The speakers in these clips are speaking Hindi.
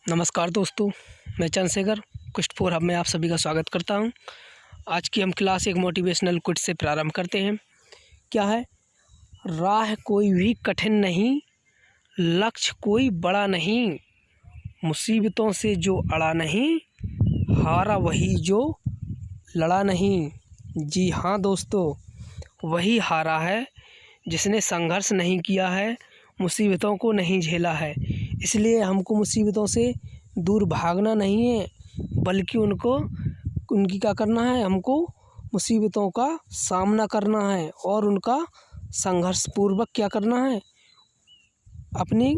नमस्कार दोस्तों, मैं चंद्रशेखर क्वेस्ट फॉर हब में आप सभी का स्वागत करता हूं। आज की हम क्लास एक मोटिवेशनल क्विट से प्रारंभ करते हैं। क्या है? राह कोई भी कठिन नहीं, लक्ष्य कोई बड़ा नहीं, मुसीबतों से जो अड़ा नहीं, हारा वही जो लड़ा नहीं। जी हाँ दोस्तों, वही हारा है जिसने संघर्ष नहीं किया है, मुसीबतों को नहीं झेला है। इसलिए हमको मुसीबतों से दूर भागना नहीं है, बल्कि उनकी क्या करना है, हमको मुसीबतों का सामना करना है और उनका संघर्षपूर्वक क्या करना है, अपनी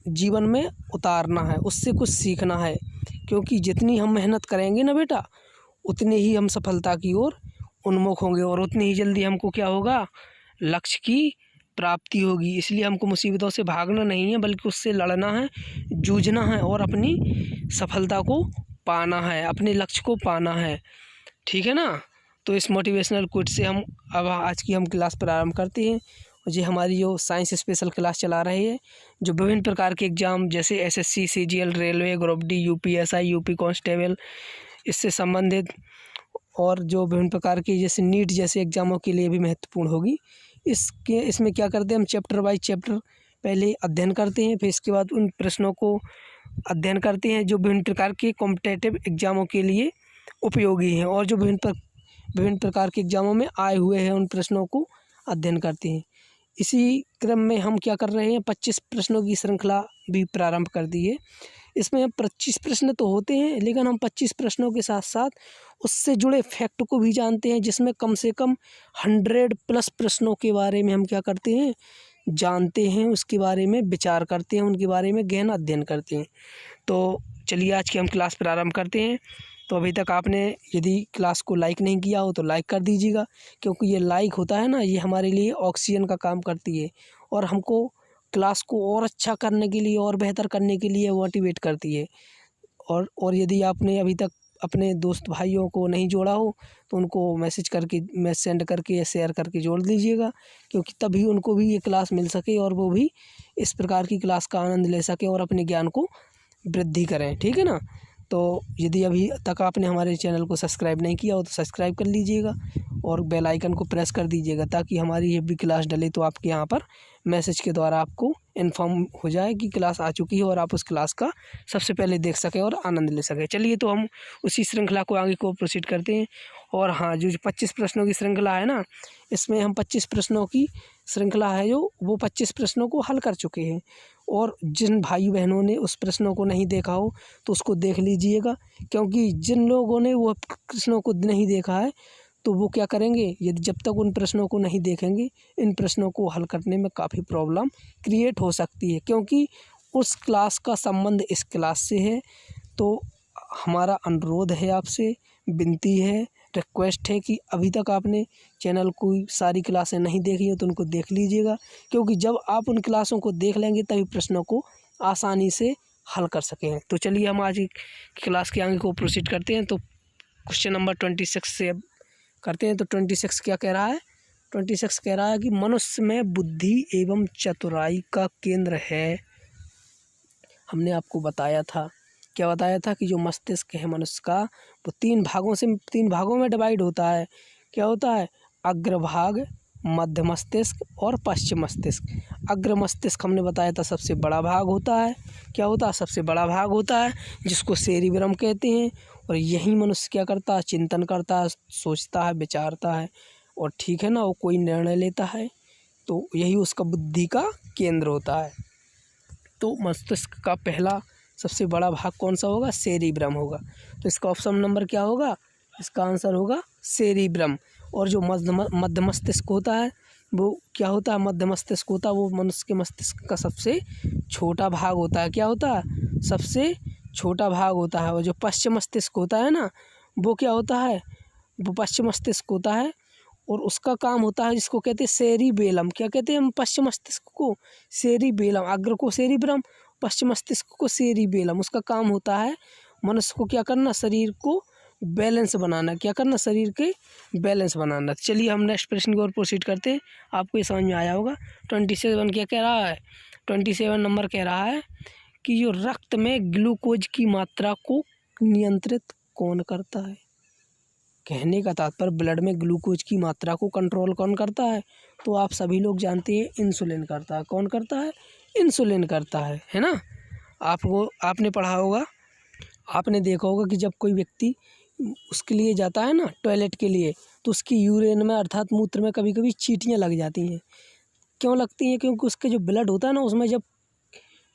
जीवन में उतारना है, उससे कुछ सीखना है। क्योंकि जितनी हम मेहनत करेंगे ना बेटा, उतनी ही हम सफलता की ओर उन्मुख होंगे और उतनी ही जल्दी हमको क्या होगा, लक्ष्य की प्राप्ति होगी। इसलिए हमको मुसीबतों से भागना नहीं है, बल्कि उससे लड़ना है, जूझना है और अपनी सफलता को पाना है, अपने लक्ष्य को पाना है। ठीक है ना? तो इस मोटिवेशनल क्विट से हम अब आज की हम क्लास प्रारंभ करते हैं। जी हमारी जो साइंस स्पेशल क्लास चला रही है, जो विभिन्न प्रकार के एग्ज़ाम जैसे SSC, CGL, railway, group D, UPSI, UP constable, इससे संबंधित और जो विभिन्न प्रकार की जैसे नीट जैसे एग्ज़ामों के लिए भी महत्वपूर्ण होगी। इसमें क्या करते हैं, हम चैप्टर बाय चैप्टर पहले अध्ययन करते हैं, फिर इसके बाद उन प्रश्नों को अध्ययन करते हैं जो विभिन्न प्रकार के कॉम्पिटिटिव एग्ज़ामों के लिए उपयोगी हैं और जो विभिन्न प्रकार के एग्ज़ामों में आए हुए हैं, उन प्रश्नों को अध्ययन करते हैं। इसी क्रम में हम क्या कर रहे हैं, 25 प्रश्नों की श्रृंखला भी प्रारंभ कर दी है। इसमें हम 25 प्रश्न तो होते हैं, लेकिन हम 25 प्रश्नों के साथ साथ उससे जुड़े फैक्ट को भी जानते हैं, जिसमें कम से कम 100+ प्रश्नों के बारे में हम क्या करते हैं, जानते हैं, उसके बारे में विचार करते हैं, उनके बारे में गहन अध्ययन करते हैं। तो चलिए आज की हम क्लास प्रारंभ करते हैं। तो अभी तक आपने यदि क्लास को लाइक नहीं किया हो तो लाइक कर दीजिएगा, क्योंकि ये लाइक होता है ना, ये हमारे लिए ऑक्सीजन का काम करती है और हमको क्लास को और अच्छा करने के लिए और बेहतर करने के लिए मोटिवेट करती है। और यदि आपने अभी तक अपने दोस्त भाइयों को नहीं जोड़ा हो तो उनको मैसेज सेंड करके या शेयर करके जोड़ दीजिएगा, क्योंकि तभी उनको भी ये क्लास मिल सके और वो भी इस प्रकार की क्लास का आनंद ले सकें और अपने ज्ञान को वृद्धि करें। ठीक है ना? तो यदि अभी तक आपने हमारे चैनल को सब्सक्राइब नहीं किया हो तो सब्सक्राइब कर लीजिएगा और बेल आइकन को प्रेस कर दीजिएगा, ताकि हमारी ये भी क्लास डले तो आपके यहाँ पर मैसेज के द्वारा आपको इन्फॉर्म हो जाए कि क्लास आ चुकी है और आप उस क्लास का सबसे पहले देख सकें और आनंद ले सकें। चलिए तो हम उसी श्रृंखला को आगे को प्रोसीड करते हैं। और हाँ, जो 25 प्रश्नों की श्रृंखला है ना, इसमें हम 25 प्रश्नों की श्रृंखला है जो वो 25 प्रश्नों को हल कर चुके हैं। और जिन भाई बहनों ने उस प्रश्नों को नहीं देखा हो तो उसको देख लीजिएगा, क्योंकि जिन लोगों ने वो प्रश्नों को नहीं देखा है तो वो क्या करेंगे, यदि जब तक उन प्रश्नों को नहीं देखेंगे, इन प्रश्नों को हल करने में काफ़ी प्रॉब्लम क्रिएट हो सकती है, क्योंकि उस क्लास का संबंध इस क्लास से है। तो हमारा अनुरोध है आपसे, विनती है, रिक्वेस्ट है कि अभी तक आपने चैनल की सारी क्लासें नहीं देखी हो तो उनको देख लीजिएगा, क्योंकि जब आप उन क्लासों को देख लेंगे तभी प्रश्नों को आसानी से हल कर सकें। तो चलिए हम आज की क्लास के आगे को प्रोसीड करते हैं। तो क्वेश्चन नंबर 26 से अब करते हैं। तो 26 क्या कह रहा है? 26 कह रहा है कि मनुष्य में बुद्धि एवं चतुराई का केंद्र है। हमने आपको बताया था, क्या बताया था, कि जो मस्तिष्क है मनुष्य का वो 3 भागों में डिवाइड होता है। क्या होता है? अग्रभाग, मध्य मस्तिष्क और पश्चिम मस्तिष्क। अग्र मस्तिष्क हमने बताया था सबसे बड़ा भाग होता है। क्या होता है? सबसे बड़ा भाग होता है, जिसको सेरिब्रम कहते हैं। और यही मनुष्य क्या करता है? चिंतन करता है, सोचता है, विचारता है और ठीक है ना, वो कोई निर्णय लेता है। तो यही उसका बुद्धि का केंद्र होता है। तो मस्तिष्क का पहला सबसे बड़ा भाग कौन सा होगा? सेरिब्रम होगा। तो इसका ऑप्शन नंबर क्या होगा? इसका आंसर होगा सेरिब्रम। और जो मध्य मस्तिष्क होता है वो क्या होता है? मध्य मस्तिष्क होता है वो मनुष्य के मस्तिष्क का सबसे छोटा भाग होता है। क्या होता है? सबसे छोटा भाग होता है। और जो पश्चिम मस्तिष्क होता है ना, वो क्या होता है? वो पश्चिम मस्तिष्क होता है और उसका काम होता है, जिसको कहते हैं सेरिबेलम। क्या कहते हैं हम पश्चिम मस्तिष्क को? सेरिबेलम। अग्र को सेरिब्रम, पश्चिम मस्तिष्क को सेरिबेलम। उसका काम होता है मनुष्य को क्या करना? शरीर को बैलेंस बनाना। क्या करना? शरीर के बैलेंस बनाना। चलिए हम नेक्स्ट प्रश्न की ओर प्रोसीड करते हैं। आपको ये समझ में आया होगा। 27 क्या कह रहा है? 27 नंबर कह रहा है कि जो रक्त में ग्लूकोज की मात्रा को नियंत्रित कौन करता है। कहने का तात्पर्य ब्लड में ग्लूकोज की मात्रा को कंट्रोल कौन करता है, तो आप सभी लोग जानते हैं इंसुलिन करता है। कौन करता है? इंसुलिन करता है ना। आपने पढ़ा होगा, आपने देखा होगा कि जब कोई व्यक्ति उसके लिए जाता है ना टॉयलेट के लिए, तो उसकी यूरिन में अर्थात मूत्र में कभी कभी चींटियाँ लग जाती हैं। क्यों लगती हैं? क्योंकि उसके जो ब्लड होता है ना, उसमें जब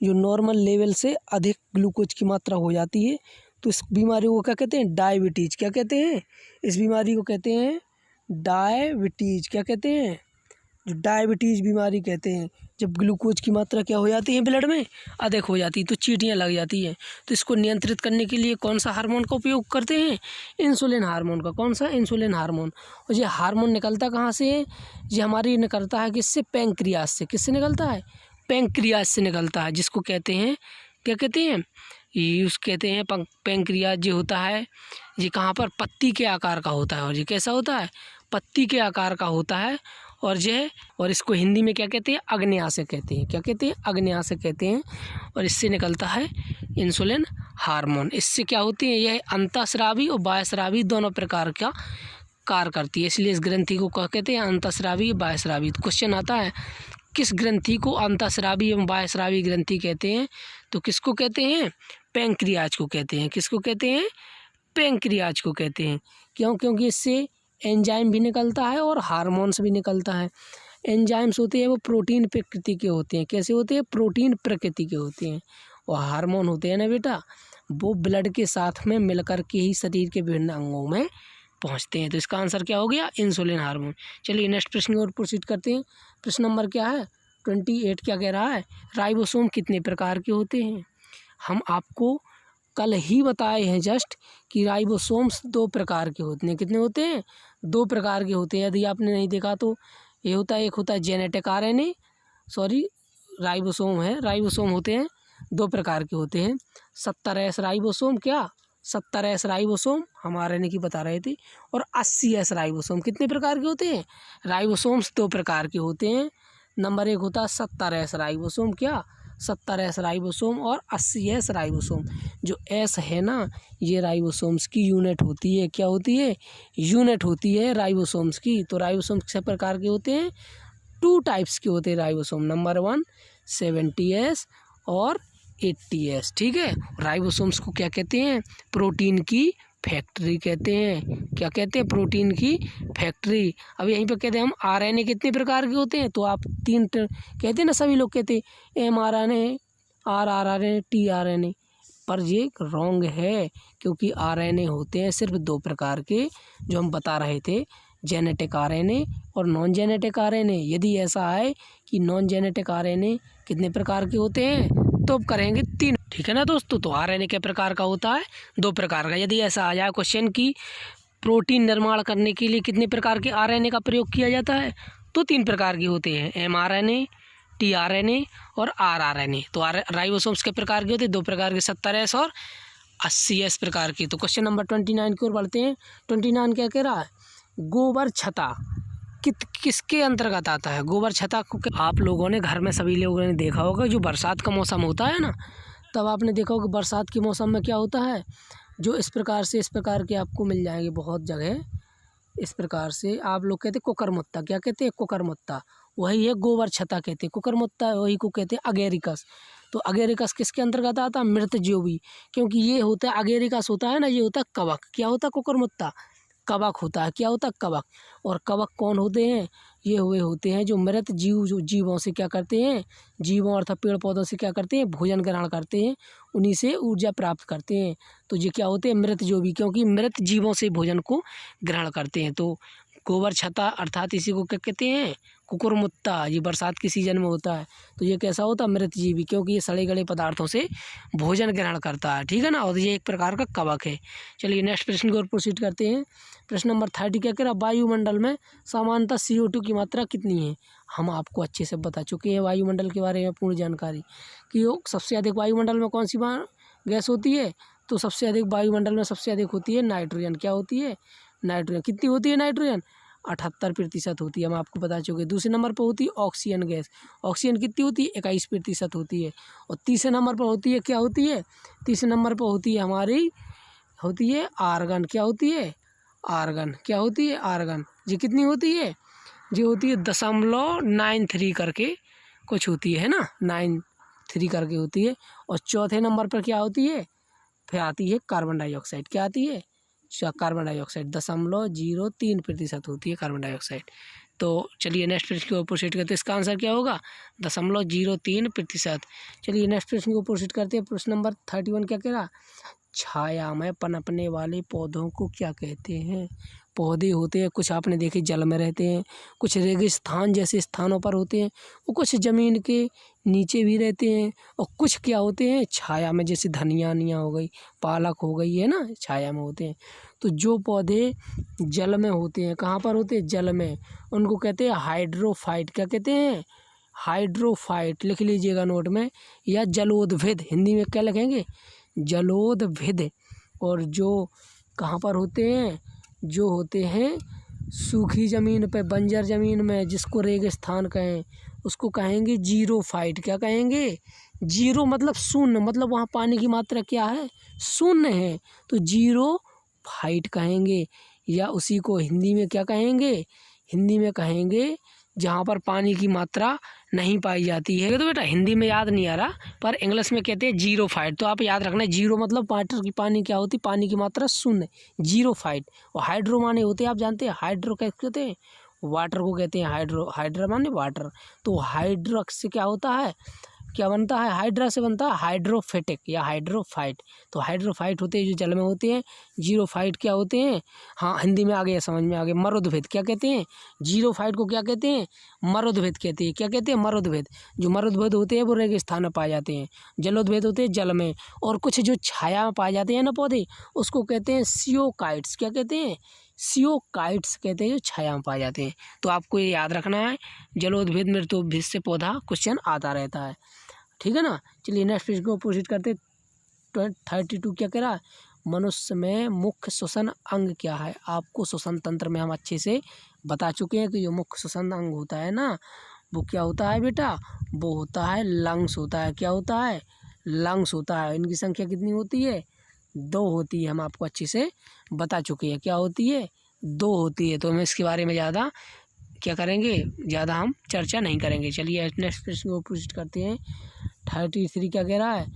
जो नॉर्मल लेवल से अधिक ग्लूकोज की मात्रा हो जाती है, तो इस बीमारी को क्या कहते हैं? डायबिटीज़। क्या कहते हैं? इस बीमारी को कहते हैं डायबिटीज़। क्या कहते हैं? जो डायबिटीज़ बीमारी कहते हैं। जब ग्लूकोज की मात्रा क्या हो जाती है ब्लड में, अधिक हो जाती है, तो चींटियाँ लग जाती हैं। तो इसको नियंत्रित करने के लिए कौन सा हार्मोन का उपयोग करते हैं? इंसुलिन हार्मोन का। कौन सा? Insulin hormone. और ये हार्मोन निकलता कहाँ से है? ये हमारी निकलता है किससे? पैंक्रियाज से। किससे निकलता है? पैंक्रियाज से निकलता है, जिसको कहते हैं, क्या कहते हैं? यूज कहते हैं पैंक्रियाज। जो होता है ये कहाँ पर? पत्ती के आकार का होता है। और ये कैसा होता है? पत्ती के आकार का होता है। और इसको हिंदी में क्या कहते हैं? अग्न्याशय कहते हैं। क्या कहते हैं? अग्न्याशय कहते हैं। और इससे निकलता है इंसुलिन हार्मोन। इससे क्या होती है? यह अंतःस्रावी और बाह्यस्रावी दोनों प्रकार का कार्य करती है, इसलिए इस ग्रंथि को क्या कहते हैं? अंतःस्रावी, बाह्यस्रावी। तो क्वेश्चन आता है, किस ग्रंथि को अंतःस्रावी एवं बाह्यस्रावी ग्रंथि कहते हैं? तो किसको कहते हैं? पैंक्रियाज को कहते हैं। किसको कहते हैं? पैंक्रियाज को कहते हैं। क्यों? क्योंकि इससे एंजाइम भी निकलता है और हार्मोन्स भी निकलता है। एंजाइम्स होते हैं वो प्रोटीन प्रकृति के होते हैं। कैसे होते हैं? प्रोटीन प्रकृति के होते हैं। और हार्मोन होते हैं ना बेटा, वो ब्लड के साथ में मिलकर के ही शरीर के विभिन्न अंगों में पहुंचते हैं। तो इसका आंसर क्या हो गया? Insulin hormone. चलिए नेक्स्ट प्रश्न की ओर प्रोसीड करते हैं। प्रश्न नंबर क्या है? 28 क्या कह रहा है? राइबोसोम कितने प्रकार के होते हैं? हम आपको कल ही बताए हैं जस्ट कि राइबोसोम्स 2 प्रकार के होते हैं। कितने होते हैं? 2 प्रकार के होते हैं। यदि आपने नहीं देखा तो ये होता है, एक होता है जेनेटिक आरएनए, राइबोसोम है। राइबोसोम होते हैं 2 प्रकार के होते हैं। 70S राइबोसोम, क्या 70S राइबोसोम हम आरएनए की बता रहे थे, और 80S राइबोसोम। कितने प्रकार के होते हैं? राइबोसोम्स 2 प्रकार के होते हैं। नंबर 1 होता है 70S राइबोसोम, क्या 70S राइबोसोम, और 80S राइबोसोम। जो S है ना, ये राइबोसोम्स की यूनिट होती है। क्या होती है? यूनिट होती है राइबोसोम्स की। तो राइबोसोम किस प्रकार के होते हैं? 2 टाइप्स के होते हैं राइबोसोम। नंबर 1 70S और 80S। ठीक है। राइबोसोम्स को क्या कहते हैं? प्रोटीन की फैक्ट्री कहते हैं। क्या कहते हैं? प्रोटीन की फैक्ट्री। अब यहीं पर कहते हैं हम आरएनए कितने प्रकार के होते हैं? तो आप 3 कहते हैं ना, सभी लोग कहते हैं mRNA, rRNA, tRNA, पर ये रॉन्ग है, क्योंकि आरएनए होते हैं सिर्फ 2 प्रकार के, जो हम बता रहे थे, जेनेटिक आरएनए और नॉन जेनेटिक आरएनए। यदि ऐसा है कि नॉन जेनेटिक आरएनए कितने प्रकार के होते हैं, तो अब करेंगे 3। ठीक है ना दोस्तों। तो आरएनए के प्रकार का होता है 2 प्रकार का। यदि ऐसा आ जाए क्वेश्चन की प्रोटीन निर्माण करने के लिए कितने प्रकार के आरएनए का प्रयोग किया जाता है, तो 3 प्रकार के होते हैं, mRNA, tRNA और rRNA। तो राइबोसोम्स के प्रकार के होते हैं 2 प्रकार के, 70S और 80S प्रकार के। तो क्वेश्चन नंबर 29 की ओर बढ़ते हैं। 29 क्या कह रहा है? गोबर छत्ता किसके अंतर्गत आता है? गोबर छत्ता को आप लोगों ने घर में सभी लोगों ने देखा होगा, जो बरसात का मौसम होता है ना, तब आपने देखा होगा बरसात के मौसम में क्या होता है, जो इस प्रकार के आपको मिल जाएंगे बहुत जगह। इस प्रकार से आप लोग कहते हैं कोकरमुत्ता। क्या कहते हैं? कोकरमुत्ता। वही है गोबर छत्ता कहते हैं। कोकरमुत्ता वही को कहते हैं अगेरिकस। तो अगेरिकस किसके अंतर्गत आता है? मृतजीवी। क्योंकि ये होता है अगेरिकस होता है ना, ये होता है कवक। क्या होता है? कोकरमुत्ता कवक होता है। क्या होता है? कवक। और कवक कौन होते हैं? ये हुए होते हैं जो मृत जीवों से क्या करते हैं, जीवों अर्थात पेड़ पौधों से क्या करते हैं? भोजन ग्रहण करते हैं, उन्हीं से ऊर्जा प्राप्त करते हैं। तो ये क्या होते हैं? मृतजीवी, क्योंकि मृत जीवों से भोजन को ग्रहण करते हैं। तो गोबर छत्ता अर्थात इसी को क्या कहते हैं? कुकुरमुत्ता। ये बरसात के सीजन में होता है। तो ये कैसा होता है? मृतजीवी, क्योंकि ये सड़े गले पदार्थों से भोजन ग्रहण करता है। ठीक है ना। और ये एक प्रकार का कवक है। चलिए नेक्स्ट प्रश्न की ओर प्रोसीड करते हैं। प्रश्न नंबर 30 क्या कह रहा है? वायुमंडल में सामान्यतः CO2 की मात्रा कितनी है? हम आपको अच्छे से बता चुके हैं वायुमंडल के बारे में पूर्ण जानकारी, कि सबसे अधिक वायुमंडल में कौन सी गैस होती है? तो सबसे अधिक वायुमंडल में सबसे अधिक होती है नाइट्रोजन। क्या होती है? नाइट्रोजन। कितनी होती है नाइट्रोजन? 78% होती है, हम आपको बता चुके। दूसरे नंबर पर होती है ऑक्सीजन गैस, ऑक्सीजन कितनी होती है 21% होती है। और तीसरे नंबर पर होती है, क्या होती है, तीसरे नंबर पर होती है हमारी, होती है आर्गन, क्या होती है आर्गन, क्या होती है आर्गन। ये कितनी होती है, ये होती है 0.93 करके कुछ होती है ना, 93 करके होती है। और चौथे नंबर पर क्या होती है, फिर आती है कार्बन डाइऑक्साइड, क्या आती है कार्बन डाइऑक्साइड 0.03% होती है कार्बन डाइऑक्साइड। तो चलिए नेक्स्ट प्रश्न की ओर प्रोसीड करते हैं। इसका आंसर क्या होगा 0.03%। चलिए नेक्स्ट प्रश्न को प्रोसीड करते हैं। प्रश्न नंबर 31 क्या कह रहा, छाया में पनपने वाले पौधों को क्या कहते हैं। पौधे होते हैं कुछ आपने देखे जल में रहते हैं, कुछ रेगिस्तान जैसे स्थानों पर होते हैं, वो कुछ ज़मीन के नीचे भी रहते हैं, और कुछ क्या होते हैं छाया में, जैसे धनिया हो गई, पालक हो गई, है ना, छाया में होते हैं। तो जो पौधे जल में होते हैं, कहाँ पर होते हैं जल में, उनको कहते हैं हाइड्रोफाइट। क्या कहते हैं हाइड्रोफाइट, लिख लीजिएगा नोट में। या जलोदभिद, हिंदी में क्या लिखेंगे जलोदभिद। और जो कहाँ पर होते हैं, जो होते हैं सूखी ज़मीन पे, बंजर ज़मीन में, जिसको रेगिस्तान कहें, उसको कहेंगे जीरोफाइट। क्या कहेंगे जीरो मतलब शून्य, मतलब वहाँ पानी की मात्रा क्या है शून्य है, तो जीरोफाइट कहेंगे। या उसी को हिंदी में क्या कहेंगे, हिंदी में कहेंगे जहाँ पर पानी की मात्रा नहीं पाई जाती है। तो बेटा हिंदी में याद नहीं आ रहा, पर इंग्लिश में कहते हैं जीरोफाइट। तो आप याद रखना, जीरो मतलब वाटर की पानी क्या होती, पानी की मात्रा शून्य, जीरोफाइट। और हाइड्रो माने होते हैं, आप जानते हैं हाइड्रो क्या कहते हैं, वाटर को कहते हैं हाइड्रो, हाइड्रो माने वाटर। तो हाइड्रो से क्या होता है, क्या बनता है, हाइड्रा से बनता है हाइड्रोफेटिक या हाइड्रोफाइट। तो हाइड्रोफाइट होते हैं जो जल में होते हैं, जीरोफाइट क्या होते हैं, हाँ हिंदी में आ गया, समझ में आ गया, मरुद्भिद। क्या कहते हैं जीरोफाइट को, क्या कहते हैं मरुद्भिद कहते हैं। क्या कहते हैं मरुद्भिद। जो मरुद्भिद होते हैं वो रेगिस्तान में पाए जाते हैं, जलोद्भिद होते हैं जल में, और कुछ जो छाया में पाए जाते हैं ना पौधे, उसको कहते हैं सियोकाइट्स। क्या कहते हैं सियोकाइट्स कहते हैं, जो छाया में पाए जाते हैं। तो आपको ये याद रखना है, जलोद्भिद मृतोद्भिद से पौधा क्वेश्चन आता रहता है, ठीक है ना। चलिए नेक्स्ट पेज को प्रोसीड करते। 32 क्या कह रहा है, मनुष्य में मुख्य श्वसन अंग क्या है। आपको श्वसन तंत्र में हम अच्छे से बता चुके हैं कि जो मुख्य श्वसन अंग होता है ना, वो क्या होता है बेटा, वो होता है लंग्स होता है। क्या होता है लंग्स होता है। इनकी संख्या कितनी होती है 2 होती है, हम आपको अच्छे से बता चुके हैं। क्या होती है 2 होती है। तो हम इसके बारे में ज़्यादा क्या करेंगे, ज़्यादा हम चर्चा नहीं करेंगे। चलिए नेक्स्ट प्रश्न को प्रोसीड करते हैं। 33 क्या कह रहा है,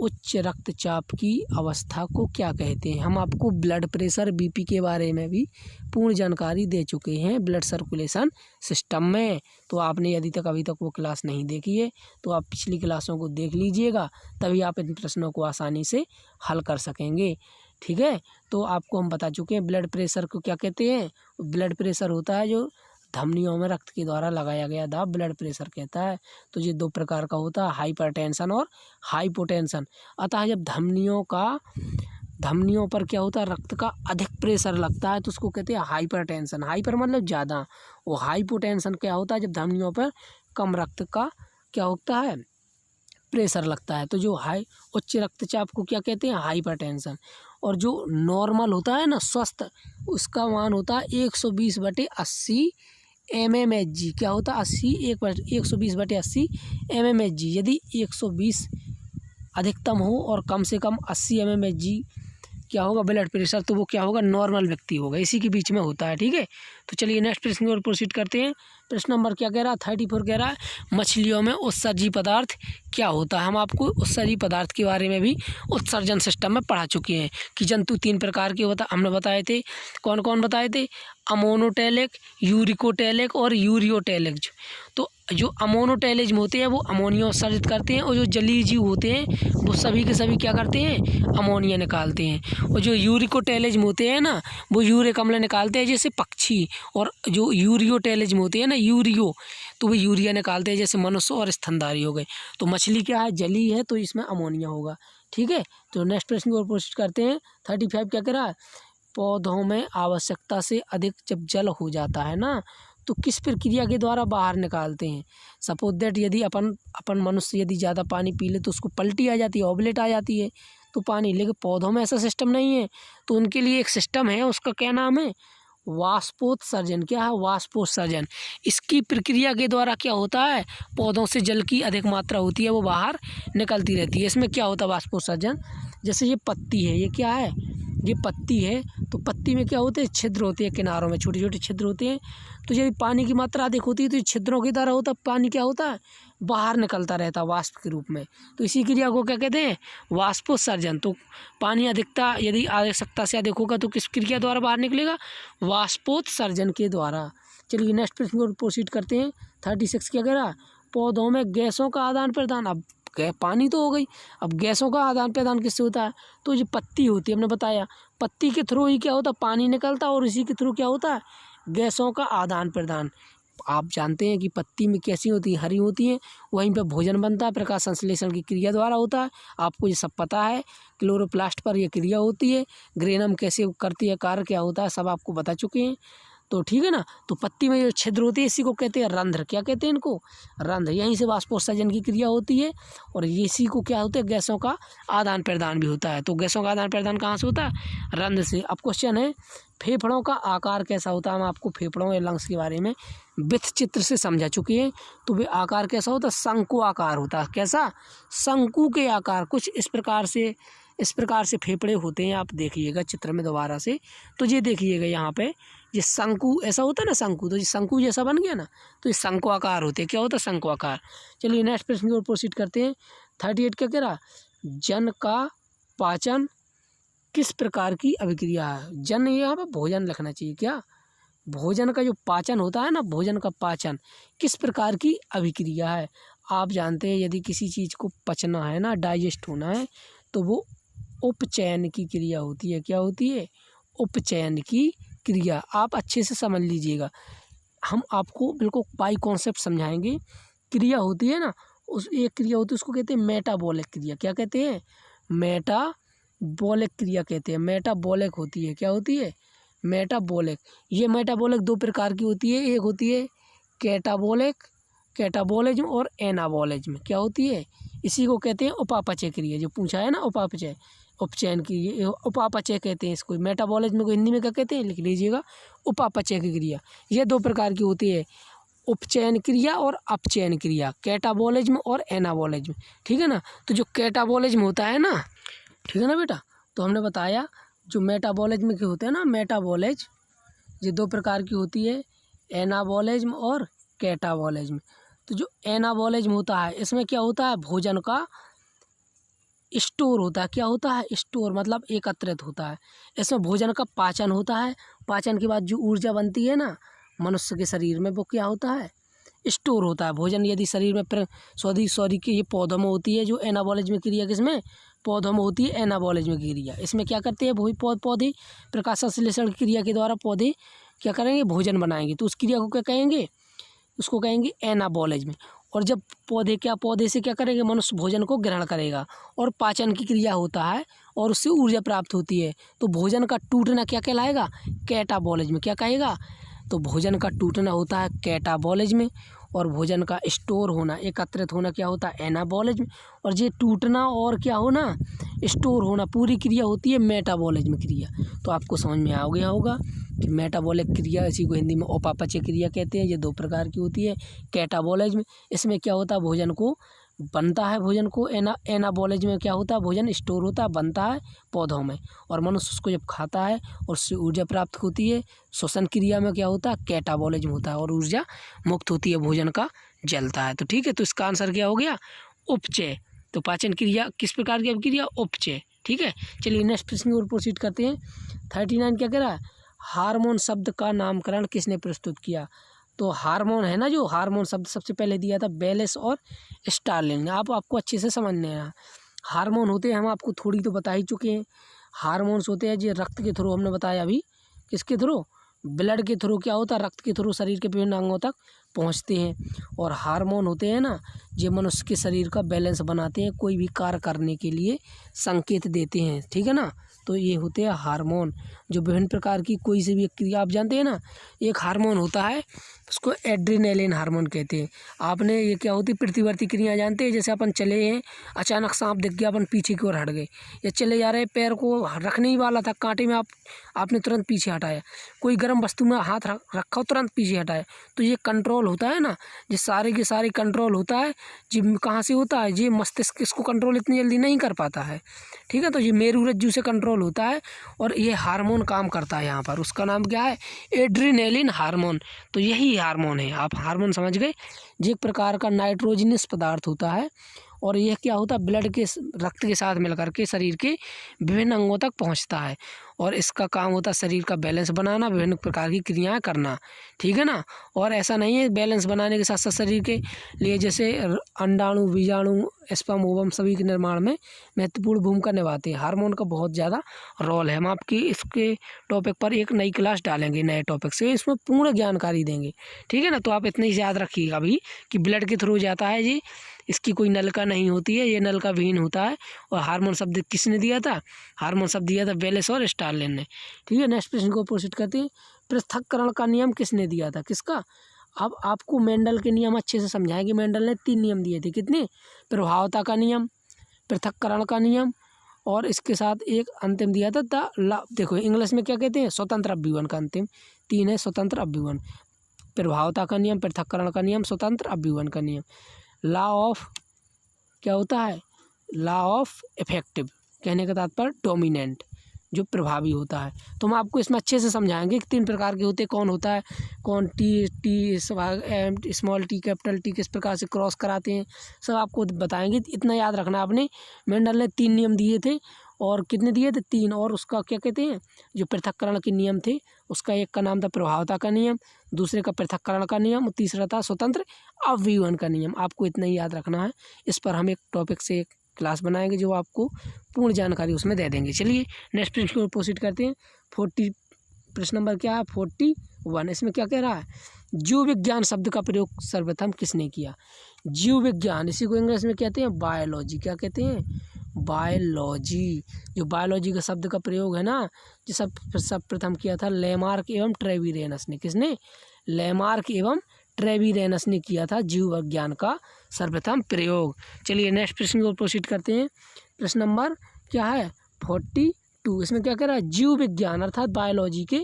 उच्च रक्तचाप की अवस्था को क्या कहते हैं। हम आपको ब्लड प्रेशर बीपी के बारे में भी पूर्ण जानकारी दे चुके हैं ब्लड सर्कुलेशन सिस्टम में। तो आपने यदि तक अभी तक वो क्लास नहीं देखी है तो आप पिछली क्लासों को देख लीजिएगा, तभी आप इन प्रश्नों को आसानी से हल कर सकेंगे, ठीक है। तो आपको हम बता चुके हैं ब्लड प्रेशर को क्या कहते हैं। ब्लड प्रेशर होता है जो धमनियों में रक्त के द्वारा लगाया गया दाब ब्लड प्रेशर कहता है। तो ये 2 प्रकार का होता है, हाइपरटेंशन और हाइपोटेंशन। अतः जब धमनियों पर क्या होता है, रक्त का अधिक प्रेशर लगता है, तो उसको कहते हैं हाइपरटेंशन। हाइपर मतलब ज़्यादा, वो हाइपोटेंशन क्या होता है जब धमनियों पर कम रक्त का क्या होता है प्रेशर लगता है। तो जो उच्च रक्तचाप को क्या कहते हैं हाइपरटेंशन। और जो नॉर्मल होता है ना स्वस्थ, उसका मान होता है 120/80 mmHg। क्या होता है 120/80 mmHg। यदि 120 अधिकतम हो और कम से कम 80 mmHg क्या होगा ब्लड प्रेशर, तो वो क्या होगा नॉर्मल व्यक्ति होगा, इसी के बीच में होता है, ठीक है। तो चलिए नेक्स्ट प्रश्न की ओर प्रोसीड करते हैं। प्रश्न नंबर क्या कह रहा है 34 कह रहा है, मछलियों में उत्सर्जी पदार्थ क्या होता है। हम आपको उत्सर्जी पदार्थ के बारे में भी उत्सर्जन सिस्टम में पढ़ा चुके हैं कि जंतु 3 प्रकार के हमने बताए थे। कौन कौन बताए थे, अमोनोटेलिक, यूरिकोटेलिक और यूरियोटेलिक। तो जो अमोनोटेलिज्म होते हैं वो अमोनिया उत्सर्जित करते हैं, और जो जलीय जीव होते हैं वो सभी के सभी क्या करते हैं अमोनिया निकालते हैं। और जो यूरिकोटेलिज्म होते हैं ना, वो यूरिक अम्ल निकालते हैं जैसे पक्षी। और जो यूरियोटेलिज्म होते हैं ना यूरियो, तो वो यूरिया निकालते हैं जैसे मनुष्य और स्तनधारी हो गए। तो मछली क्या है जलीय है, तो इसमें अमोनिया होगा, ठीक है। तो नेक्स्ट प्रश्न की ओर प्रोसीड करते हैं। 35 क्या कह रहा है, पौधों में आवश्यकता से अधिक जब जल हो जाता है ना, तो किस प्रक्रिया के द्वारा बाहर निकालते हैं। सपोज दैट यदि अपन मनुष्य यदि ज़्यादा पानी पी ले तो उसको पल्टी आ जाती है, ऑबलेट आ जाती है तो पानी, लेकिन पौधों में ऐसा सिस्टम नहीं है। तो उनके लिए एक सिस्टम है, उसका क्या नाम है, वाष्पोत्सर्जन। क्या है? वाष्पोत्सर्जन। इसकी प्रक्रिया के द्वारा क्या होता है, पौधों से जल की अधिक मात्रा होती है वो बाहर निकलती रहती है। इसमें क्या होता है वाष्पोत्सर्जन, जैसे ये पत्ती है, ये क्या है, ये पत्ती है, तो पत्ती में क्या होते हैं, छिद्र होते हैं, किनारों में छोटे छोटे छिद्र होते हैं। तो जब पानी की मात्रा अधिक होती है तो छिद्रों की तरह होता है, पानी क्या होता है, बाहर निकलता रहता है वाष्प के रूप में। तो इसी क्रिया को क्या कहते हैं, वाष्पोत्सर्जन। तो पानी अधिकता यदि आवश्यकता से अधिक होगा तो किस क्रिया द्वारा बाहर निकलेगा, वाष्पोत्सर्जन के द्वारा। चलिए नेक्स्ट प्रश्न को प्रोसीड करते हैं। 36 क्या कह रहा है, पौधों में गैसों का आदान प्रदान। अब पानी तो हो गई, अब गैसों का आदान प्रदान किससे होता है, तो जो पत्ती होती है, हमने बताया पत्ती के थ्रू ही क्या होता है, पानी निकलता है, और इसी के थ्रू क्या होता है, गैसों का आदान प्रदान। आप जानते हैं कि पत्ती में कैसी होती है, हरी होती है, वहीं पे भोजन बनता है, प्रकाश संश्लेषण की क्रिया द्वारा होता है। आपको ये सब पता है, क्लोरोप्लास्ट पर यह क्रिया होती है, ग्रेनम कैसे करती है, कार्य क्या होता है, सब आपको बता चुके हैं। तो ठीक है ना। तो पत्ती में जो छिद्र होती है इसी को कहते हैं रंध्र। क्या कहते हैं इनको, रंध्र। यहीं से वाष्पोत्सर्जन की क्रिया होती है, और इसी को क्या होता है, गैसों का आदान प्रदान भी होता है। तो गैसों का आदान प्रदान कहाँ से होता है, रंध्र से। अब क्वेश्चन है, फेफड़ों का आकार कैसा होता है। हम आपको फेफड़ों या लंग्स के बारे में वित्त चित्र से समझा चुके हैं। तो वे आकार कैसा होता है, शंकु आकार होता है। कैसा, शंकु के आकार। कुछ इस प्रकार से फेफड़े होते हैं। आप देखिएगा चित्र में दोबारा से, तो ये देखिएगा यहाँ पे, ये शंकु ऐसा होता है ना, शंकु, तो ये शंकु जैसा बन गया ना, तो ये शंकु आकार होते हैं। क्या होता है, शंकु आकार। चलिए नेक्स्ट प्रश्न की ओर प्रोसीड करते हैं। 38 क्या कह रहा, जन का पाचन किस प्रकार की अभिक्रिया है। जन यहाँ पर भोजन लिखना चाहिए। क्या, भोजन का जो पाचन होता है ना, भोजन का पाचन किस प्रकार की अभिक्रिया है। आप जानते हैं यदि किसी चीज़ को पचना है ना, डाइजेस्ट होना है, तो वो उपचयन की क्रिया होती है। क्या होती है, उपचयन की क्रिया। आप अच्छे से समझ लीजिएगा, हम आपको बिल्कुल बाई कॉन्सेप्ट समझाएंगे। क्रिया होती है ना, उस एक क्रिया होती है, उसको कहते हैं मेटाबॉलिक क्रिया। क्या कहते हैं, मेटाबॉलिक क्रिया कहते हैं। मेटाबॉलिक होती है, क्या होती है, मेटाबॉलिक। ये मेटाबॉलिक दो प्रकार की होती है, एक होती है कैटाबॉलिज्म और एनाबॉलिज्म। क्या होती है, इसी को कहते हैं उपापचय क्रिया। जो पूछा है ना, उपापचय, उपचयन की, ये उपापचय कहते हैं इसको। मेटाबॉलिज्म को हिंदी में क्या कहते हैं, लिख लीजिएगा, उपापचय की क्रिया। ये दो प्रकार की होती है, उपचयन क्रिया और अपचयन क्रिया, कैटाबॉलिज्म और एनाबॉलिज्म। ठीक है ना। तो जो कैटाबॉलिज्म होता है ना, ठीक है ना बेटा, तो हमने बताया जो मेटाबॉलिज्म के होते हैं ना, मेटाबॉलिज्म, ये दो प्रकार की होती है, एनाबॉलिज्म और कैटाबॉलिज्म। तो जो एनाबॉलिज्म होता है, इसमें क्या होता है, भोजन का स्टोर होता है। क्या होता है, स्टोर, मतलब एकत्रित होता है। इसमें भोजन का पाचन होता है। पाचन के बाद जो ऊर्जा बनती है ना मनुष्य के शरीर में, वो क्या होता है, स्टोर होता है। भोजन यदि शरीर में सॉरी के ये पौधों में होती है, जो एनाबॉलिज्म क्रिया किसमें, पौधों में होती है एनाबॉलिज्म क्रिया। इसमें क्या करते हैं, पौधे प्रकाश संश्लेषण क्रिया के द्वारा पौधे क्या करेंगे, भोजन बनाएंगे। तो उस क्रिया को क्या कहेंगे, उसको कहेंगे एनाबॉलिज्म। और जब पौधे से क्या करेंगे, मनुष्य भोजन को ग्रहण करेगा, और पाचन की क्रिया होता है, और उससे ऊर्जा प्राप्त होती है। तो भोजन का टूटना क्या कहलाएगा, कैटाबॉलिज्म। क्या कहेगा, तो भोजन का टूटना होता है कैटाबॉलिज्म, और भोजन का स्टोर होना, एकत्रित होना क्या होता है, एनाबॉलिज्म। और ये टूटना और क्या होना, स्टोर होना, पूरी क्रिया होती है मेटाबॉलिज्म क्रिया। तो आपको समझ में आ गया होगा कि मेटाबॉलिक क्रिया, इसी को हिंदी में उपापचय क्रिया कहते हैं। ये दो प्रकार की होती है। कैटाबॉलिज्म, इसमें क्या होता है, भोजन को बनता है, भोजन को एनाबॉलिज्म में क्या होता है, भोजन स्टोर होता है, बनता है पौधों में, और मनुष्य उसको जब खाता है और उससे ऊर्जा प्राप्त होती है। श्वसन क्रिया में क्या होता है, कैटाबॉलिज्म होता है, और ऊर्जा मुक्त होती है, भोजन का जलता है। तो ठीक है, तो इसका आंसर क्या हो गया, उपचय। तो पाचन क्रिया किस प्रकार की क्रिया, उपचय। ठीक है। चलिए नेक्स्ट प्रश्न की ओर प्रोसीड करते हैं। 39 क्या कह रहा है, हार्मोन शब्द का नामकरण किसने प्रस्तुत किया। तो हार्मोन है ना, जो हार्मोन शब्द सबसे पहले दिया था बेलेस और स्टार्लिंग ने। आपको अच्छे से समझने हैं। हार्मोन होते हैं, हम आपको थोड़ी तो बता ही चुके हैं। हार्मोन्स होते हैं जो रक्त के थ्रू, हमने बताया अभी, किसके थ्रू, ब्लड के थ्रू क्या होता है, रक्त के थ्रू शरीर के विभिन्न अंगों तक पहुंचते हैं। और हार्मोन होते हैं ना, जो मनुष्य के शरीर का बैलेंस बनाते हैं, कोई भी कार्य करने के लिए संकेत देते हैं। ठीक है ना। तो ये होते हैं हार्मोन, जो विभिन्न प्रकार की कोई से भी क्रिया, आप जानते हैं ना, एक हार्मोन होता है उसको एड्रेनालिन हार्मोन कहते हैं। आपने ये क्या होती है प्रतिवर्ती क्रिया जानते हैं, जैसे अपन चले हैं, अचानक सांप दिख गया, अपन पीछे की ओर हट गए, या चले जा रहे पैर को रखने ही वाला था कांटे में, आपने तुरंत पीछे हटाया, कोई गर्म वस्तु में हाथ रखा हो तुरंत पीछे हटाया, तो ये कंट्रोल होता है ना, ये सारे के सारे कंट्रोल होता है। जी कहाँ से होता है, ये मस्तिष्क इसको कंट्रोल इतनी जल्दी नहीं कर पाता है, ठीक है। तो ये मेरुरज्जु से कंट्रोल होता है और ये हार्मोन काम करता है यहाँ पर, उसका नाम क्या है, एड्रेनालिन हार्मोन। तो यही हार्मोन है, आप हार्मोन समझ गए। ये एक प्रकार का नाइट्रोजनस पदार्थ होता है और यह क्या होता है, ब्लड के रक्त के साथ मिलकर के शरीर के विभिन्न अंगों तक पहुंचता है और इसका काम होता है शरीर का बैलेंस बनाना, विभिन्न प्रकार की क्रियाएं करना, ठीक है ना। और ऐसा नहीं है, बैलेंस बनाने के साथ साथ शरीर के लिए जैसे अंडाणु, बीजाणु, स्पर्म, ओवम सभी के निर्माण में महत्वपूर्ण भूमिका निभाते हैं। हार्मोन का बहुत ज़्यादा रोल है। हम आपकी इसके टॉपिक पर एक नई क्लास डालेंगे, नए टॉपिक से, इसमें पूर्ण जानकारी देंगे, ठीक है ना। तो आप इतना ही याद रखिएगा अभी कि ब्लड के थ्रू जाता है जी, इसकी कोई नलिका नहीं होती है, ये नलिका विहीन होता है। और हार्मोन शब्द किसने दिया था, हार्मोन शब्द दिया था वेलेस और स्टार्लिन ने, ठीक है। नेक्स्ट प्रश्न को प्रोसीड करते हैं। पृथक्करण का नियम किसने दिया था, किसका। अब आपको मेंडल के नियम अच्छे से समझाएंगे। मेंडल ने 3 नियम दिए थे, कितने, प्रभावता का नियम, पृथक्करण का नियम और इसके साथ एक अंतिम दिया था देखो इंग्लिश में क्या कहते हैं, स्वतंत्र अभ्युवन का अंतिम 3 है, स्वतंत्र अभ्युवन, प्रभावता का नियम, पृथक्करण का नियम, स्वतंत्र अभ्युवन का नियम। लॉ ऑफ क्या होता है, लॉ ऑफ इफेक्टिव, कहने का तात्पर्य डोमिनेंट, जो प्रभावी होता है। तो हम आपको इसमें अच्छे से समझाएंगे कि 3 प्रकार के होते हैं, कौन होता है, कौन T small T capital T किस प्रकार से क्रॉस कराते हैं, सब आपको बताएंगे। इतना याद रखना आपने, मेंडल ने 3 नियम दिए थे और कितने दिए थे, 3, और उसका क्या कहते हैं, जो पृथक्करण के नियम थे उसका एक का नाम था प्रभावता का नियम, दूसरे का पृथक्करण का नियम और तीसरा था स्वतंत्र अभ्युवन का नियम। आपको इतना ही याद रखना है। इस पर हम एक टॉपिक से एक क्लास बनाएंगे जो आपको पूर्ण जानकारी उसमें दे देंगे। चलिए नेक्स्ट प्रश्न की ओर प्रोसीड करते हैं। 40 प्रश्न नंबर क्या है, 41। इसमें क्या कह रहा है, जीव विज्ञान शब्द का प्रयोग सर्वप्रथम किसने किया। जीव विज्ञान, इसी को इंग्लिश में कहते हैं बायोलॉजी, क्या कहते हैं, बायोलॉजी। जो बायोलॉजी का शब्द का प्रयोग है ना, जो सर्वप्रथम किया था लेमार्क एवं ट्रेविरेनस ने, किसने, लेमार्क एवं ट्रेविरेनस ने किया था जीव विज्ञान का सर्वप्रथम प्रयोग। चलिए नेक्स्ट प्रश्न को प्रोसीड करते हैं। प्रश्न नंबर क्या है, 42। इसमें क्या कह रहा है, जीव विज्ञान अर्थात बायोलॉजी के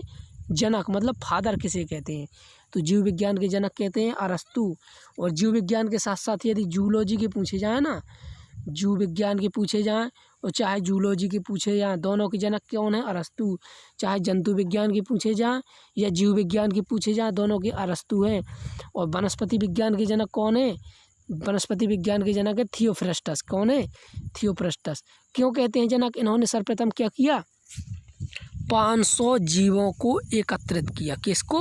जनक मतलब फादर किसे कहते हैं। तो जीव विज्ञान के जनक कहते हैं अरस्तु। और जीव विज्ञान के साथ साथ यदि जूलॉजी के पूछे जाए ना, जीव विज्ञान के पूछे जाएँ और चाहे जूलॉजी के पूछे जाएँ, दोनों के जनक कौन है, अरस्तु। चाहे जंतु विज्ञान के पूछे जाएँ या जीव विज्ञान के पूछे जाएँ, दोनों के अरस्तु हैं। और वनस्पति विज्ञान के जनक कौन है, वनस्पति विज्ञान के जनक है थियोफ्रस्टस। कौन है, थियोफ्रस्टस। क्यों कहते हैं जनक, इन्होंने सर्वप्रथम क्या किया, 500 जीवों को एकत्रित किया। किसको,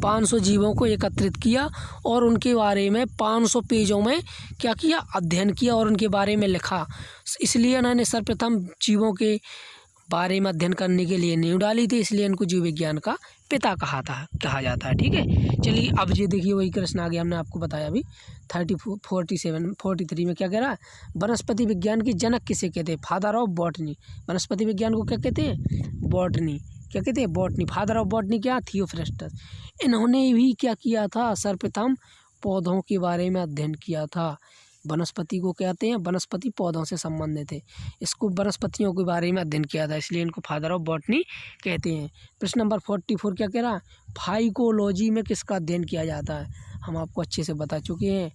500 जीवों को एकत्रित किया और उनके बारे में 500 पेजों में क्या किया, अध्ययन किया और उनके बारे में लिखा। इसलिए इन्होंने सर्वप्रथम जीवों के बारे में अध्ययन करने के लिए नींव डाली थी, इसलिए इनको जीव विज्ञान का पिता कहा जाता है, ठीक है। चलिए अब ये देखिए वही प्रश्न आ गया, हमने आपको बताया अभी 43 में क्या कह रहा है, वनस्पति विज्ञान के जनक किसे कहते हैं, फादर ऑफ बॉटनी। वनस्पति विज्ञान को क्या कहते हैं, बॉटनी, क्या कहते हैं, बॉटनी। फादर ऑफ बॉटनी क्या, थियोफ्रस्टस। इन्होंने भी क्या किया था, सर्वप्रथम पौधों के बारे में अध्ययन किया था। वनस्पति को कहते हैं, वनस्पति पौधों से संबंधित है, इसको वनस्पतियों के बारे में अध्ययन किया था, इसलिए इनको फादर ऑफ बॉटनी कहते हैं। प्रश्न नंबर 44 क्या कह रहा है, फाइकोलॉजी में किसका अध्ययन किया जाता है। हम आपको अच्छे से बता चुके हैं,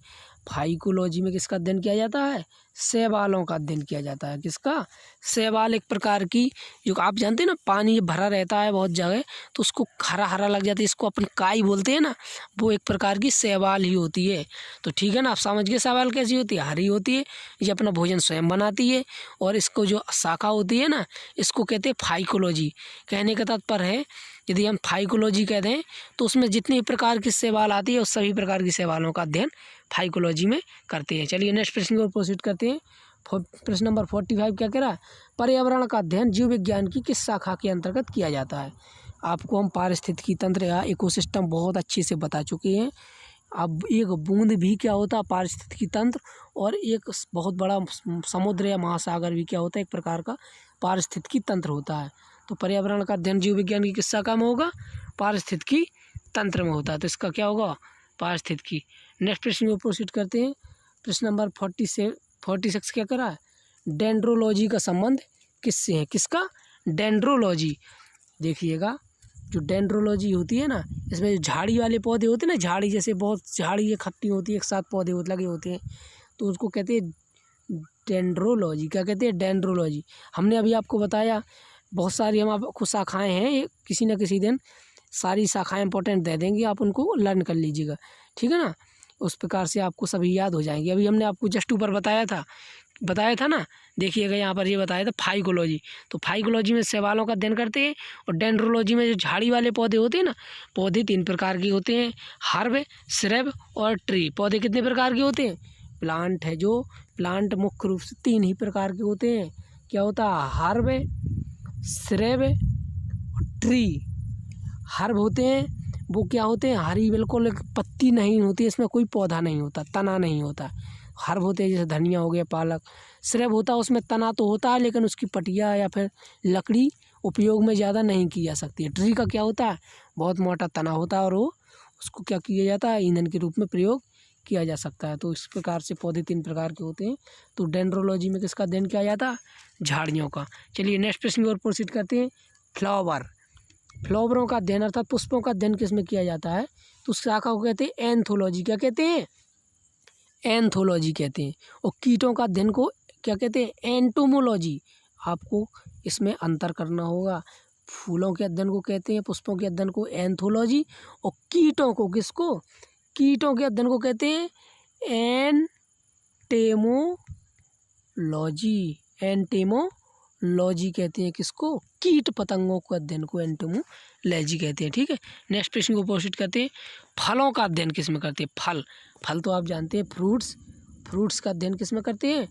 फाइकोलॉजी में किसका अध्ययन किया जाता है, शैवालों का अध्ययन किया जाता है। किसका, शैवाल एक प्रकार की, जो आप जानते हैं ना पानी भरा रहता है बहुत जगह तो उसको हरा हरा लग जाता है, इसको अपन काई बोलते हैं ना, वो एक प्रकार की शैवाल ही होती है। तो ठीक है ना, आप समझ गए शैवाल कैसी होती है, हरी होती है, ये अपना भोजन स्वयं बनाती है और इसको जो शाखा होती है ना, इसको कहते हैं फाइकोलॉजी। कहने का तात्पर्य है यदि हम फाइकोलॉजी कहते हैं तो उसमें जितनी प्रकार की शैवाल आती है उस सभी प्रकार की शैवालों का अध्ययन फाइकोलॉजी में करते हैं। चलिए नेक्स्ट प्रश्न की ओर प्रोसीड करते हैं। प्रश्न नंबर 45 क्या कह रहा है, पर्यावरण का अध्ययन जीव विज्ञान की किस शाखा के अंतर्गत किया जाता है। आपको हम पारिस्थितिकी तंत्र या इकोसिस्टम बहुत अच्छे से बता चुके हैं। अब एक बूंद भी क्या होता है, पारिस्थितिकी तंत्र, और एक बहुत बड़ा समुद्र या महासागर भी क्या होता है, एक प्रकार का पारिस्थितिकी तंत्र होता है। तो पर्यावरण का अध्ययन जीव विज्ञान की किस शाखा में होगा, पारिस्थितिकी तंत्र में होता है। तो इसका क्या होगा, पारिस्थितिकी। नेक्स्ट प्रश्न को प्रोसीड करते हैं। प्रश्न नंबर 46 क्या करा है, डेंड्रोलॉजी का संबंध किससे है, किसका, डेंड्रोलॉजी। देखिएगा जो डेंड्रोलॉजी होती है ना, इसमें जो झाड़ी वाले पौधे होते हैं ना, झाड़ी जैसे बहुत झाड़ी इकट्ठी होती है, एक साथ पौधे लगे होते हैं, तो उसको कहते हैं डेंड्रोलॉजी। क्या कहते हैं, डेंड्रोलॉजी। हमने अभी आपको बताया बहुत सारी हम आपको शाखाएँ हैं, ये किसी न किसी दिन सारी शाखाएँ इंपॉर्टेंट दे देंगे, आप उनको लर्न कर लीजिएगा, ठीक है ना। उस प्रकार से आपको सभी याद हो जाएंगे। अभी हमने आपको जस्ट ऊपर बताया था ना, देखिएगा यहाँ पर ये बताया था फाइकोलॉजी। तो फाइकोलॉजी में शैवालों का अध्ययन करते हैं, और डेंड्रोलॉजी में जो झाड़ी वाले पौधे होते हैं ना, पौधे 3 प्रकार के होते हैं, हर्ब, श्रब और ट्री। पौधे कितने प्रकार के होते हैं, प्लांट है जो प्लांट मुख्य रूप से 3 ही प्रकार के होते हैं। क्या होता है, हर्ब, श्रब और ट्री। हर्ब होते हैं वो क्या होते हैं, हरी बिल्कुल पत्ती नहीं होती, इसमें कोई पौधा नहीं होता, तना नहीं होता। हर्ब होते हैं जैसे धनिया हो गया, पालक। श्रब होता है उसमें तना तो होता है, लेकिन उसकी पटिया या फिर लकड़ी उपयोग में ज़्यादा नहीं की जा सकती है। ट्री का क्या होता है, बहुत मोटा तना होता है, और वो उसको क्या किया जाता है, ईंधन के रूप में प्रयोग किया जा सकता है। तो इस प्रकार से पौधे 3 प्रकार के होते हैं। तो डेंड्रोलॉजी में किसका अध्ययन किया जाता है, झाड़ियों का। चलिए नेक्स्ट प्रश्न की ओर प्रोसीड करते हैं। फ्लावरों का अध्ययन अर्थात पुष्पों का अध्ययन किसमें किया जाता है, तो उस शाखा को कहते हैं एंथोलॉजी। क्या कहते हैं, एंथोलॉजी कहते हैं। और कीटों का अध्ययन को क्या कहते हैं, एंटोमोलॉजी। आपको इसमें अंतर करना होगा। फूलों के अध्ययन को कहते हैं, पुष्पों के अध्ययन को एंथोलॉजी, और कीटों को किसको, कीटों के अध्ययन को कहते हैं एंटेमोलॉजी। एंटेमोलॉजी कहते हैं किसको, कीट पतंगों के अध्ययन को एंटेमोलॉजी कहते हैं, ठीक है। नेक्स्ट प्रश्न को प्रोसीड करते हैं। फलों का अध्ययन किस में करते हैं, फल तो आप जानते हैं, फ्रूट्स का अध्ययन किस में करते हैं,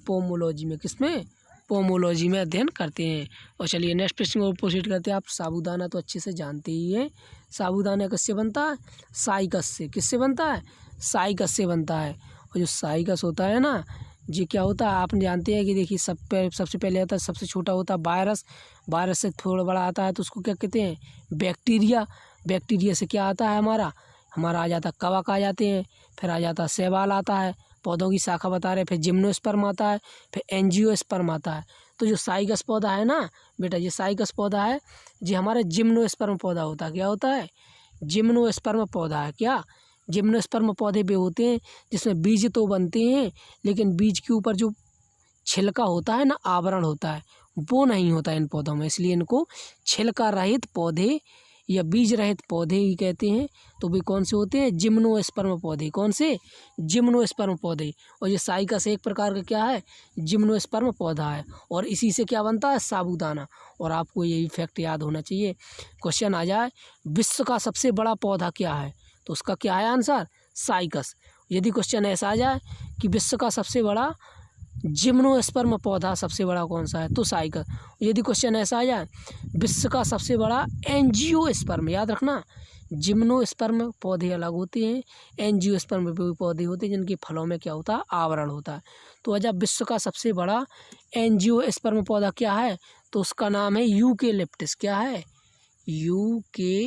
पोमोलॉजी में। किसमें, पोमोलॉजी में अध्ययन करते हैं। और चलिए नेक्स्ट प्रश्न को प्रोसीड करते हैं। आप साबूदाना तो अच्छे से जानते ही हैं। साबूदाना किससे बनता है, साइकस से। किससे बनता है, साइकस से बनता है। और जो साइकस होता है ना, ये क्या होता है, आप जानते हैं कि देखिए सबसे पहले आता है, सबसे छोटा होता है वायरस से थोड़ा बड़ा आता है तो उसको क्या कहते हैं, बैक्टीरिया से क्या आता है, हमारा आ जाता है कवक आ जाते हैं, फिर आ जाता है शैवाल आता है, पौधों की शाखा बता रहे, फिर जिम्नोस्पर्म आता है, फिर एंजियोस्पर्म आता है। तो जो साइकस पौधा है ना बेटा, ये साइकस पौधा है, ये हमारा जिम्नोस्पर्म पौधा होता है। क्या होता है, जिम्नोस्पर्म पौधा है। क्या, जिम्नोस्पर्म पौधे भी होते हैं जिसमें बीज तो बनते हैं, लेकिन बीज के ऊपर जो छिलका होता है ना, आवरण होता है, वो नहीं होता इन पौधों में, इसलिए इनको छिलका रहित पौधे या बीज रहित पौधे ही कहते हैं। तो वे कौन से होते हैं, जिम्नोस्पर्म पौधे। कौन से, जिम्नोस्पर्म पौधे। और ये साइकस एक प्रकार का क्या है, जिम्नोस्पर्म पौधा है, और इसी से क्या बनता है, साबूदाना। और आपको यही फैक्ट याद होना चाहिए। क्वेश्चन आ जाए विश्व का सबसे बड़ा पौधा क्या है, तो उसका क्या है आंसर, साइकस। यदि क्वेश्चन ऐसा आ जाए कि विश्व का सबसे बड़ा जिम्नोस्पर्म पौधा सबसे बड़ा कौन सा है, तो साइकस। यदि क्वेश्चन ऐसा आ जाए विश्व का सबसे बड़ा एंजियोस्पर्म, याद रखना, जिम्नोस्पर्म पौधे अलग होते हैं, एंजियोस्पर्म भी पौधे होते हैं जिनके फलों में क्या होता है, आवरण होता है। तो जब विश्व का सबसे बड़ा एंजियोस्पर्म पौधा क्या है, तो उसका नाम है यूकेलिप्टस। क्या है, यूकेलिप्टस।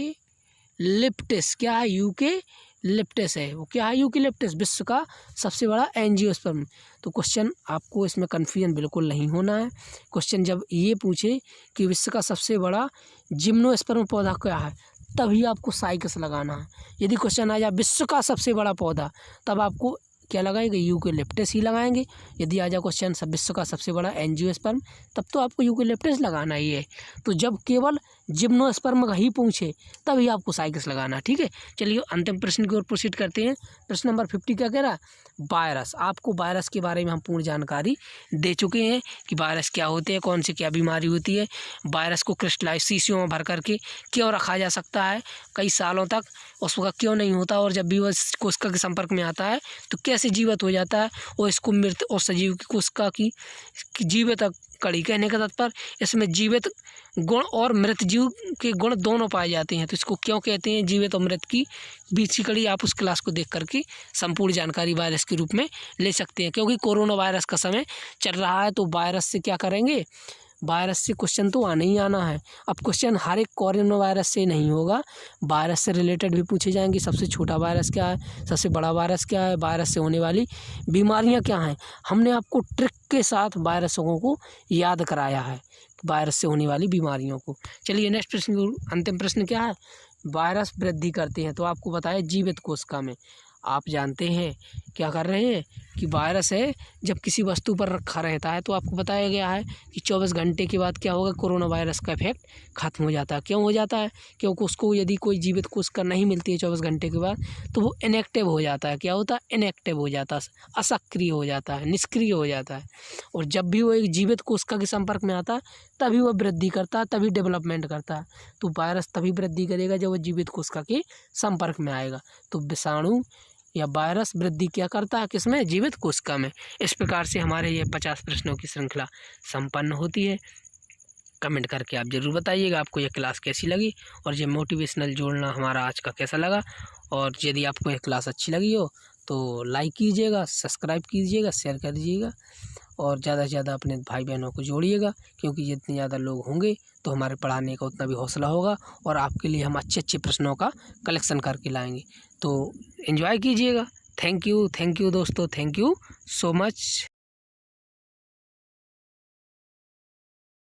क्या है, यूकेलिप्टस है वो। क्या है, यूकेलिप्टस, विश्व का सबसे बड़ा एंजियोस्पर्म। तो क्वेश्चन आपको इसमें कन्फ्यूजन बिल्कुल नहीं होना है। क्वेश्चन जब ये पूछे कि विश्व का सबसे बड़ा जिम्नोस्पर्म पौधा क्या है, तभी आपको साइकस लगाना है। यदि क्वेश्चन आ जाए विश्व का सबसे बड़ा पौधा, तब आपको क्या लगाएंगे, यूकेलिप्टस ही लगाएंगे। यदि आ जाए क्वेश्चन सब विश्व का सबसे बड़ा एंजियोस्पर्म, तब तो आपको यूकेलिप्टस लगाना ही है। तो जब केवल जिम्नोस्पर्म ही पूछे तभी आपको साइकस लगाना, ठीक है। चलिए अंतिम प्रश्न की ओर प्रोसीड करते हैं। प्रश्न नंबर 50 क्या कह रहा है, वायरस। आपको वायरस के बारे में हम पूर्ण जानकारी दे चुके हैं कि वायरस क्या होते हैं, कौन सी क्या बीमारी होती है, वायरस को क्रिस्टलाइज शीशियों में भर करके क्यों रखा जा सकता है कई सालों तक, उसका क्यों नहीं होता, और जब भी वह कोशिका के संपर्क में आता है तो कैसे जीवित हो जाता है, और इसको मृत और सजीव की कोशिका की जीवित कड़ी कहने का तात्पर्य, इसमें जीवित गुण और मृत जीव के गुण दोनों पाए जाते हैं। तो इसको क्यों कहते हैं, जीवित और मृत की बीच की कड़ी, आप उस क्लास को देख करके संपूर्ण जानकारी वायरस के रूप में ले सकते हैं। क्योंकि कोरोना वायरस का समय चल रहा है, तो वायरस से क्या करेंगे, वायरस से क्वेश्चन तो आना ही आना है। अब क्वेश्चन हर एक कोरोना वायरस से नहीं होगा, वायरस से रिलेटेड भी पूछे जाएंगे। सबसे छोटा वायरस क्या है, सबसे बड़ा वायरस क्या है, वायरस से होने वाली बीमारियां क्या हैं। हमने आपको ट्रिक के साथ वायरसों को याद कराया है, वायरस से होने वाली बीमारियों को। चलिए नेक्स्ट प्रश्न, अंतिम प्रश्न क्या है, वायरस वृद्धि करते हैं तो आपको बताया जीवित कोशिका में। आप जानते हैं क्या कर रहे हैं कि वायरस है जब किसी वस्तु पर रखा रहता है तो आपको बताया गया है कि 24 घंटे के बाद क्या होगा, कोरोना वायरस का इफेक्ट खत्म हो जाता है। क्यों हो जाता है, क्योंकि उसको यदि कोई जीवित कोशिका नहीं मिलती है 24 घंटे के बाद तो वो इनएक्टिव हो जाता है। क्या होता है, इनएक्टिव हो जाता है, असक्रिय हो जाता है, निष्क्रिय हो जाता है। और जब भी वो एक जीवित कोशिका के संपर्क में आता है तभी वह वृद्धि करता है, तभी डेवलपमेंट करता है। तो वायरस तभी वृद्धि करेगा जब वह जीवित कोशिका के संपर्क में आएगा। तो विषाणु या वायरस वृद्धि क्या करता है, किसमें, जीवित कोशिका में। इस प्रकार से हमारे ये 50 प्रश्नों की श्रृंखला संपन्न होती है। कमेंट करके आप ज़रूर बताइएगा आपको यह क्लास कैसी लगी और ये मोटिवेशनल जोड़ना हमारा आज का कैसा लगा। और यदि आपको यह क्लास अच्छी लगी हो तो लाइक कीजिएगा, सब्सक्राइब कीजिएगा, शेयर कर दीजिएगा और ज़्यादा से ज़्यादा अपने भाई बहनों को जोड़िएगा, क्योंकि जितने ज़्यादा लोग होंगे तो हमारे पढ़ाने का उतना भी हौसला होगा और आपके लिए हम अच्छे अच्छे प्रश्नों का कलेक्शन करके लाएंगे। तो एंजॉय कीजिएगा। थैंक यू दोस्तों, थैंक यू सो मच।